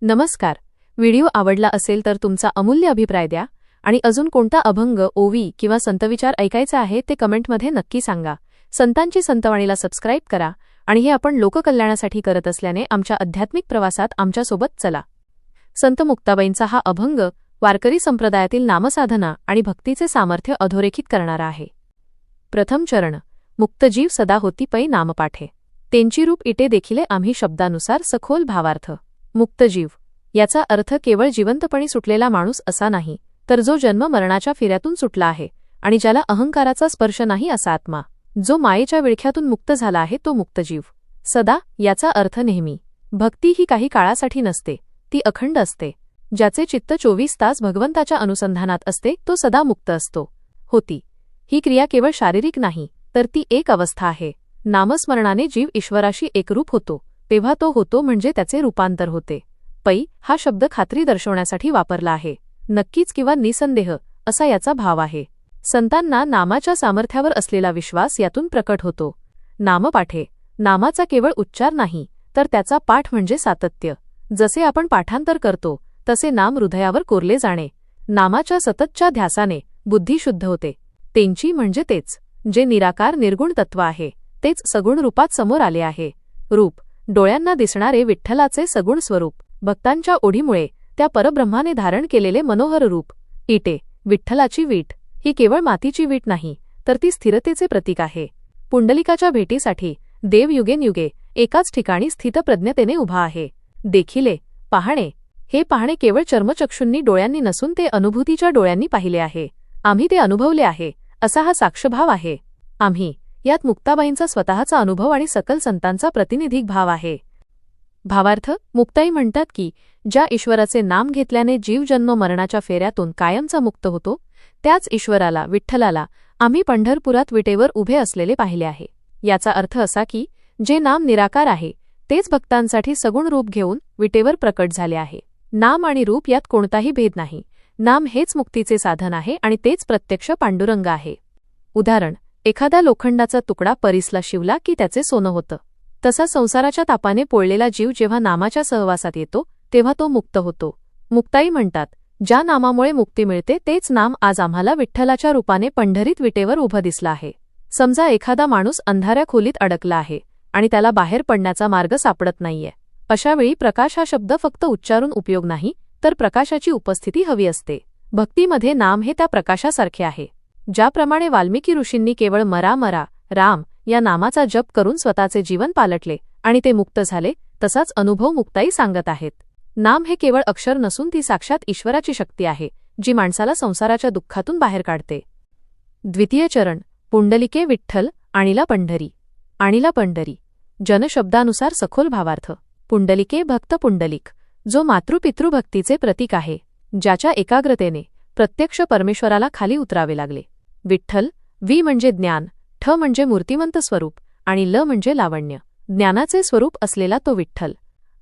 नमस्कार. व्हिडिओ आवडला असेल तर तुमचा अमूल्य अभिप्राय द्या आणि अजून कोणता अभंग, ओवी किंवा संतविचार ऐकायचा आहे ते कमेंटमध्ये नक्की सांगा. संतांची संतवाणीला सबस्क्राईब करा आणि हे आपण लोककल्याणासाठी करत असल्याने आमच्या आध्यात्मिक प्रवासात आमच्यासोबत चला. संत मुक्ताबाईंचा हा अभंग वारकरी संप्रदायातील नामसाधना आणि भक्तीचे सामर्थ्य अधोरेखित करणारा आहे. प्रथम चरण. मुक्तजीव सदा होती पै नामपाठे, त्यांची रूप इटे देखिले आम्ही शब्दानुसार सखोल भावार्थ. मुक्तजीव याचा अर्थ केवळ जिवंतपणी सुटलेला माणूस असा नाही, तर जो जन्म मरणाच्या फेऱ्यातून सुटला आहे आणि ज्याला अहंकाराचा स्पर्श नाही असा आत्मा. जो मायेच्या विळख्यातून मुक्त झाला आहे तो मुक्तजीव. सदा याचा अर्थ नेहमी. भक्ती ही काही काळासाठी नसते, ती अखंड असते. ज्याचे चित्त 24 तास भगवंताच्या अनुसंधानात असते तो सदा मुक्त असतो. होती ही क्रिया केवळ शारीरिक नाही, तर ती एक अवस्था आहे. नामस्मरणाने जीव ईश्वराशी एकरूप होतो, तेव्हा तो होतो म्हणजे त्याचे रूपांतर होते. पै हा शब्द खात्री दर्शवण्यासाठी वापरला आहे. नक्कीच किंवा निसंदेह असा याचा भाव आहे. संतांना नामाच्या सामर्थ्यावर असलेला विश्वास यातून प्रकट होतो. नामपाठे, नामाचा केवळ उच्चार नाही, तर त्याचा पाठ म्हणजे सातत्य. जसे आपण पाठांतर करतो तसे नाम हृदयावर कोरले जाणे. नामाच्या सततच्या ध्यासाने बुद्धी शुद्ध होते. त्यांची म्हणजे तेच जे निराकार निर्गुण तत्व आहे, तेच सगुण रूपात समोर आले आहे. रूप डोळ्यांना दिसणारे विठ्ठलाचे सगुण स्वरूप. भक्तांच्या ओढीमुळे त्या परब्रह्माने धारण केलेले मनोहर रूप. इटे, विठ्ठलाची वीट ही केवळ मातीची वीट नाही, तर ती स्थिरतेचे प्रतीक आहे. पुंडलिकाच्या भेटीसाठी देव युगेनयुगे एकाच ठिकाणी स्थितप्रज्ञतेने उभा आहे. देखिले, पाहणे, हे पाहणे केवळ चर्मचक्षुंनी डोळ्यांनी नसून ते अनुभूतीच्या डोळ्यांनी पाहिले आहे. आम्ही ते अनुभवले आहे असा हा साक्षभाव आहे. आम्ही यात मुक्ताबाईंचा स्वतःचा अनुभव आणि सकल संतांचा प्रतिनिधिक भाव आहे. भावार्थ. मुक्ताई म्हणतात की ज्या ईश्वराचे नाम घेतल्याने जीव जन्म मरणाच्या फेऱ्यातून कायमचा मुक्त होतो, त्याच ईश्वराला, विठ्ठलाला आम्ही पंढरपुरात विटेवर उभे असलेले पाहिले आहे. याचा अर्थ असा की जे नाम निराकार आहे तेच भक्तांसाठी सगुण रूप घेऊन विटेवर प्रकट झाले आहे. नाम आणि रूप यात कोणताही भेद नाही. नाम हेच मुक्तीचे साधन आहे आणि तेच प्रत्यक्ष पांडुरंग आहे. उदाहरण. एखादा लोखंडाचा तुकडा परीसला शिवला की त्याचे सोनं होतं. तसा संसाराच्या तापाने पोळलेला जीव जेव्हा नामाच्या सहवासात येतो तेव्हा तो मुक्त होतो. मुक्ताई म्हणतात, ज्या नामामुळे मुक्ती मिळते तेच नाम आज आम्हाला विठ्ठलाच्या रूपाने पंढरीत विटेवर उभं दिसलं आहे. समजा एखादा माणूस अंधाऱ्या खोलीत अडकला आहे आणि त्याला बाहेर पडण्याचा मार्ग सापडत नाहीये. अशावेळी प्रकाश हा शब्द फक्त उच्चारून उपयोग नाही, तर प्रकाशाची उपस्थिती हवी असते. भक्तीमध्ये नाम हे त्या प्रकाशासारखे आहे. ज्याप्रमाणे वाल्मिकी ऋषींनी केवळ मरा मरा राम या नामाचा जप करून स्वतःचे जीवन पालटले आणि ते मुक्त झाले, तसाच अनुभव मुक्ताई सांगत आहेत. नाम हे केवळ अक्षर नसून ती साक्षात ईश्वराची शक्ती आहे, जी माणसाला संसाराच्या दुःखातून बाहेर काढते. द्वितीय चरण. पुंडलिके विठ्ठल आणिला पंढरी. आणिला पंढरी जनशब्दानुसार सखोल भावार्थ. पुंडलिके भक्त पुंडलिक, जो मातृपितृभक्तीचे प्रतीक आहे, ज्याच्या एकाग्रतेने प्रत्यक्ष परमेश्वराला खाली उतरावे लागले. विठ्ठल. वी म्हणजे ज्ञान, ठ म्हणजे मूर्तिमंत स्वरूप आणि ल म्हणजे लावण्य. ज्ञानाचे स्वरूप असलेला तो विठ्ठल.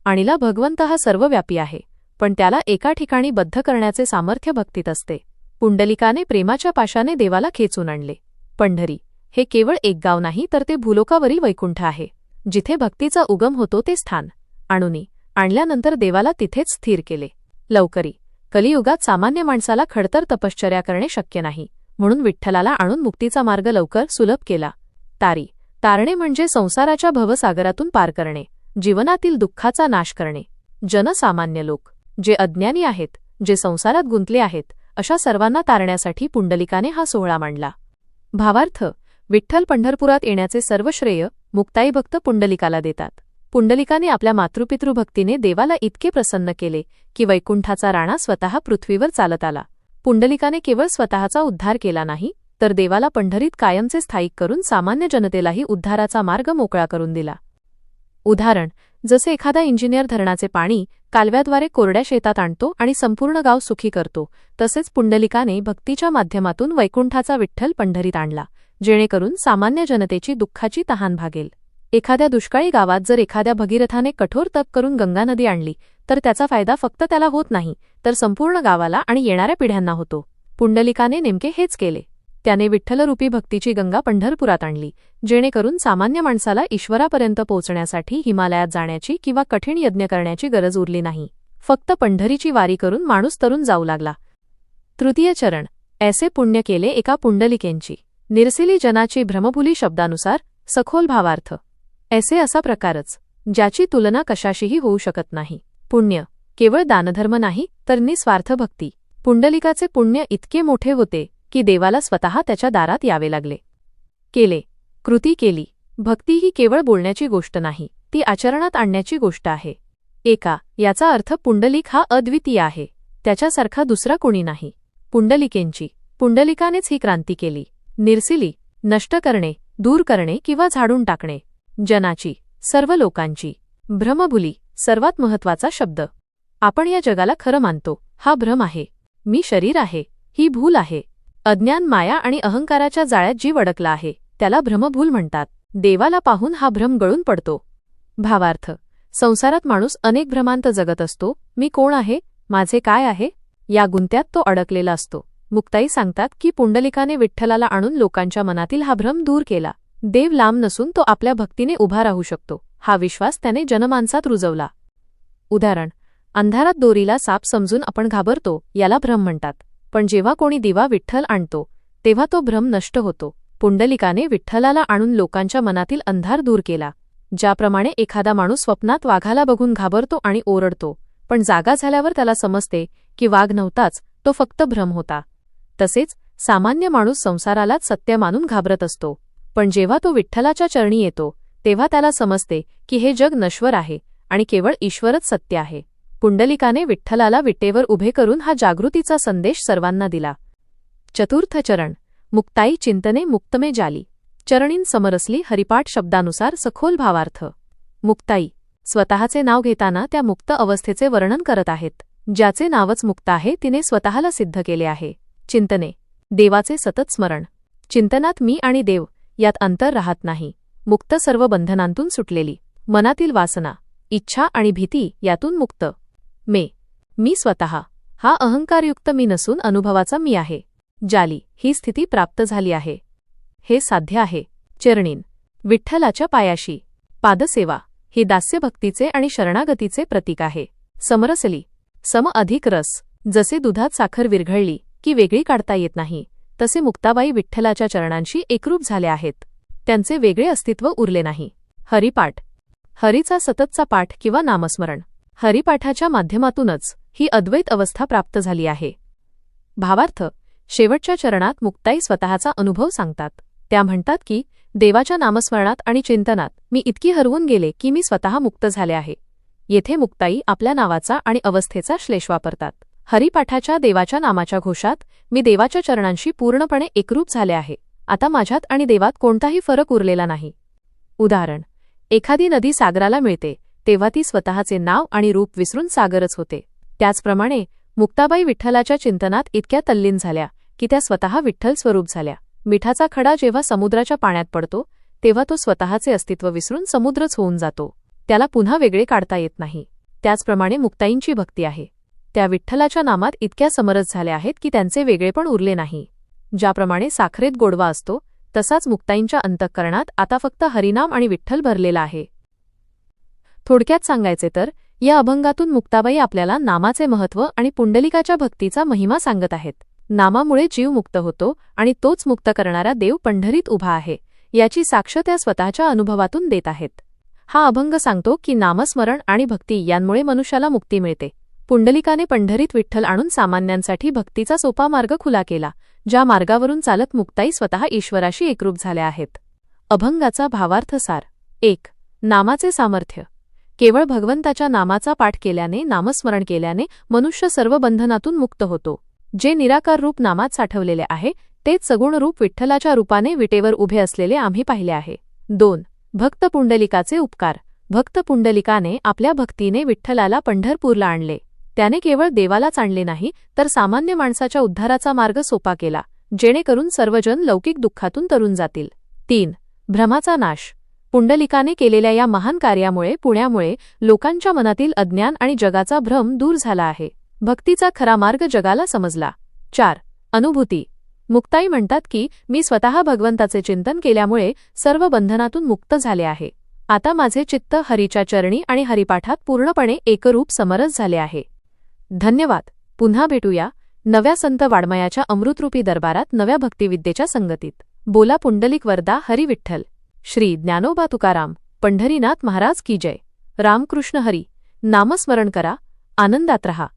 आणिला भगवंत हा सर्वव्यापी आहे, पण त्याला एका ठिकाणी बद्ध करण्याचे सामर्थ्य भक्तीत असते. पुंडलिकाने प्रेमाच्या पाशाने देवाला खेचून आणले. पंढरी हे केवळ एक गाव नाही, तर ते भूलोकावरील वैकुंठ आहे. जिथे भक्तीचा उगम होतो ते स्थान. आणल्यानंतर देवाला तिथेच स्थिर केले. लवकरी. कलियुगात सामान्य माणसाला खडतर तपश्चर्या करणे शक्य नाही, म्हणून विठ्ठलाला आणून मुक्तीचा मार्ग लवकर सुलभ केला. तारी. तारणे म्हणजे संसाराच्या भवसागरातून पार करणे, जीवनातील दुःखाचा नाश करणे. जनसामान्य लोक, जे अज्ञानी आहेत, जे संसारात गुंतले आहेत, अशा सर्वांना तारण्यासाठी पुंडलिकाने हा सोहळा मांडला. भावार्थ. विठ्ठल पंढरपुरात येण्याचे सर्व श्रेय मुक्ताई भक्त पुंडलिकाला देतात. पुंडलिकाने आपल्या मातृपितृभक्तीने देवाला इतके प्रसन्न केले की वैकुंठाचा राणा स्वतः पृथ्वीवर चालत आला. पुंडलिकाने केवळ स्वतःचा उद्धार केला नाही, तर देवाला पंढरीत कायमचे स्थायिक करून सामान्य जनतेलाही उद्धाराचा मार्ग मोकळा करून दिला. उदाहरण. जसे एखादा इंजिनियर धरणाचे पाणी कालव्याद्वारे कोरड्या शेतात आणतो आणि संपूर्ण गाव सुखी करतो, तसेच पुंडलिकाने भक्तीच्या माध्यमातून वैकुंठाचा विठ्ठल पंढरीत आणला, जेणेकरून सामान्य जनतेची दुःखाची तहान भागेल. एखाद्या दुष्काळी गावात जर एखाद्या भगीरथाने कठोर तप करून गंगा नदी आणली, तर त्याचा फायदा फक्त त्याला होत नाही, तर संपूर्ण गावाला आणि येणाऱ्या पिढ्यांना होतो. पुंडलिकाने नेमके हेच केले. त्याने विठ्ठलरूपी भक्तीची गंगा पंढरपुरात आणली, जेणेकरून सामान्य माणसाला ईश्वरापर्यंत पोहोचण्यासाठी हिमालयात जाण्याची किंवा कठीण यज्ञ करण्याची गरज उरली नाही. फक्त पंढरीची वारी करून माणूस तरुण जाऊ लागला. तृतीय चरण. ऐसे पुण्य केले एका पुंडलिकेंची. निरसिली जनाची भ्रमभुली शब्दानुसार सखोल भावार्थ. ऐसे असा प्रकारच ज्याची तुलना कशाशीही होऊ शकत नाही. पुण्य केवळ दानधर्म नाही तर निस्वार्थ भक्ती. पुंडलिकाचे पुण्य इतके मोठे होते की देवाला स्वतः त्याच्या दारात यावे लागले. केले कृती केली. भक्ती ही केवळ बोलण्याची गोष्ट नाही, ती आचरणात आणण्याची गोष्ट आहे. एका याचा अर्थ पुंडलिक हा अद्वितीय आहे, त्याच्यासारखा दुसरा कोणी नाही. पुंडलिकेंची पुंडलिकानेच ही क्रांती केली. निरसिली नष्ट करणे, दूर करणे किंवा झाडून टाकणे. जनाची सर्व लोकांची. भ्रमभुली सर्वात महत्वाचा शब्द. आपण या जगाला खरं मानतो, हा भ्रम आहे. मी शरीर आहे, ही भूल आहे. अज्ञान, माया आणि अहंकाराच्या जाळ्यात जीव अडकला आहे, त्याला भ्रमभूल म्हणतात. देवाला पाहून हा भ्रम गळून पडतो. भावार्थ. संसारात माणूस अनेक भ्रमांत जगत असतो. मी कोण आहे, माझे काय आहे, या गुंत्यात तो अडकलेला असतो. मुक्ताई सांगतात की पुंडलिकाने विठ्ठलाला आणून लोकांच्या मनातील हा भ्रम दूर केला. देव लांब नसून तो आपल्या भक्तीने उभा राहू शकतो, हा विश्वास त्याने जनमानसात रुजवला. उदाहरण. अंधारात दोरीला साप समजून आपण घाबरतो, याला भ्रम म्हणतात. पण जेव्हा कोणी दिवा विठ्ठल आणतो तेव्हा तो भ्रम नष्ट होतो. पुंडलिकाने विठ्ठलाला आणून लोकांच्या मनातील अंधार दूर केला. ज्याप्रमाणे एखादा माणूस स्वप्नात वाघाला बघून घाबरतो आणि ओरडतो, पण जागा झाल्यावर त्याला समजते की वाघ नव्हताच, तो फक्त भ्रम होता. तसेच सामान्य माणूस संसारालाच सत्य मानून घाबरत असतो, पण जेव्हा तो विठ्ठलाच्या चरणी येतो तेव्हा त्याला समजते की हे जग नश्वर आहे आणि केवळ ईश्वरच सत्य आहे. पुंडलिकाने विठ्ठलाला विटेवर उभे करून हा जागृतीचा संदेश सर्वांना दिला. चतुर्थ चरण. मुक्ताई चिंतने मुक्तमे जाली. चरणीं समरसली हरिपाठ शब्दानुसार सखोल भावार्थ. मुक्ताई स्वतःचे नाव घेताना त्या मुक्त अवस्थेचे वर्णन करत आहेत. ज्याचे नावच मुक्त आहे तिने स्वतःला सिद्ध केले आहे. चिंतने देवाचे सतत स्मरण. चिंतनात मी आणि देव यात अंतर राहत नाही. मुक्त सर्व बंधनांतून सुटलेली. मनातील वासना, इच्छा आणि भीती यातून मुक्त. मी स्वतः हा अहंकारयुक्त मी नसून अनुभवाचा मी आहे. जाली ही स्थिती प्राप्त झाली आहे. हे साध्य आहे. चरणीन विठ्ठलाच्या पायाशी. पादसेवा ही दास्यभक्तीचे आणि शरणागतीचे प्रतीक आहे. समरसली सम अधिक रस. जसे दुधात साखर विरघळली की वेगळी काढता येत नाही, तसे मुक्ताबाई विठ्ठलाच्या चरणांशी एकरूप झाल्या आहेत. त्यांचे वेगळे अस्तित्व उरले नाही. हरिपाठ हरीचा सततचा पाठ किंवा नामस्मरण. हरिपाठाच्या माध्यमातूनच ही अद्वैत अवस्था प्राप्त झाली आहे. भावार्थ. शेवटच्या चरणात मुक्ताई स्वतःचा अनुभव सांगतात. त्या म्हणतात की देवाच्या नामस्मरणात आणि चिंतनात मी इतकी हरवून गेले की मी स्वतः मुक्त झाले आहे. येथे मुक्ताई आपल्या नावाचा आणि अवस्थेचा श्लेष वापरतात. हरिपाठाच्या देवाच्या नामाच्या घोषात मी देवाच्या चरणांशी पूर्णपणे एकरूप झाले आहे. आता माझ्यात आणि देवात कोणताही फरक उरलेला नाही. उदाहरण. एखादी नदी सागराला मिळते तेव्हा ती स्वतःचे नाव आणि रूप विसरून सागरच होते. त्याचप्रमाणे मुक्ताबाई विठ्ठलाच्या चिंतनात इतक्या तल्लीन झाल्या की त्या स्वतः विठ्ठल स्वरूप झाल्या. मिठाचा खडा जेव्हा समुद्राच्या पाण्यात पडतो तेव्हा तो स्वतःचे अस्तित्व विसरून समुद्रच होऊन जातो, त्याला पुन्हा वेगळे काढता येत नाही. त्याचप्रमाणे मुक्ताईंची भक्ती आहे. त्या विठ्ठलाच्या नामात इतक्या समरस झाल्या आहेत की त्यांचे वेगळेपण उरले नाही. ज्याप्रमाणे साखरेत गोडवा असतो तसाच मुक्ताईंच्या अंतःकरणात आता फक्त हरिनाम आणि विठ्ठल भरलेला आहे. थोडक्यात सांगायचे तर या अभंगातून मुक्ताबाई आपल्याला नामाचे महत्त्व आणि पुंडलिकाच्या भक्तीचा महिमा सांगत आहेत. नामामुळे जीव मुक्त होतो आणि तोच मुक्त करणारा देव पंढरीत उभा आहे, याची साक्ष त्या स्वतःच्या अनुभवातून देत आहेत. हा अभंग सांगतो की नामस्मरण आणि भक्ती यांमुळे मनुष्याला मुक्ती मिळते. पुंडलिकाने पंढरीत विठ्ठल आणून सामान्यांसाठी भक्तीचा सोपा मार्ग खुला केला, ज्या मार्गावरून चालत मुक्ताई स्वतः ईश्वराशी एकरूप झाल्या आहेत. अभंगाचा भावार्थ सार. 1. नामाचे सामर्थ्य. केवळ भगवंताच्या नामाचा पाठ केल्याने, नामस्मरण केल्याने मनुष्य सर्व बंधनातून मुक्त होतो. जे निराकार रूप नामात साठवलेले आहे तेच सगुण रूप विठ्ठलाच्या रूपाने विटेवर उभे असलेले आम्ही पाहिले आहे. 2. भक्त पुंडलिकाचे उपकार. भक्त पुंडलिकाने आपल्या भक्तीने विठ्ठलाला पंढरपूरला आणले. त्याने केवळ देवालाच आणले नाही तर सामान्य माणसाच्या उद्धाराचा मार्ग सोपा केला, जेणेकरून सर्वजण लौकिक दुःखातून तरून जातील. 3. भ्रमाचा नाश. पुंडलिकाने केलेल्या या महान कार्यामुळे, पुण्यामुळे लोकांच्या मनातील अज्ञान आणि जगाचा भ्रम दूर झाला आहे. भक्तीचा खरा मार्ग जगाला समजला. 4. अनुभूती. मुक्ताई म्हणतात की मी स्वतः भगवंताचे चिंतन केल्यामुळे सर्व बंधनातून मुक्त झाले आहे. आता माझे चित्त हरीच्या चरणी आणि हरिपाठात पूर्णपणे एकरूप समरस झाले आहे. धन्यवाद. पुन्हा भेटूया नव्या संत वाङ्मयाच्या अमृतरूपी दरबारात नव्या भक्तिविद्येच्या संगतीत. बोला पुंडलिक वरदा हरी विठ्ठल. श्री ज्ञानोबा तुकाराम पंढरीनाथ महाराज की जय. रामकृष्ण हरी. नामस्मरण करा, आनंदात रहा.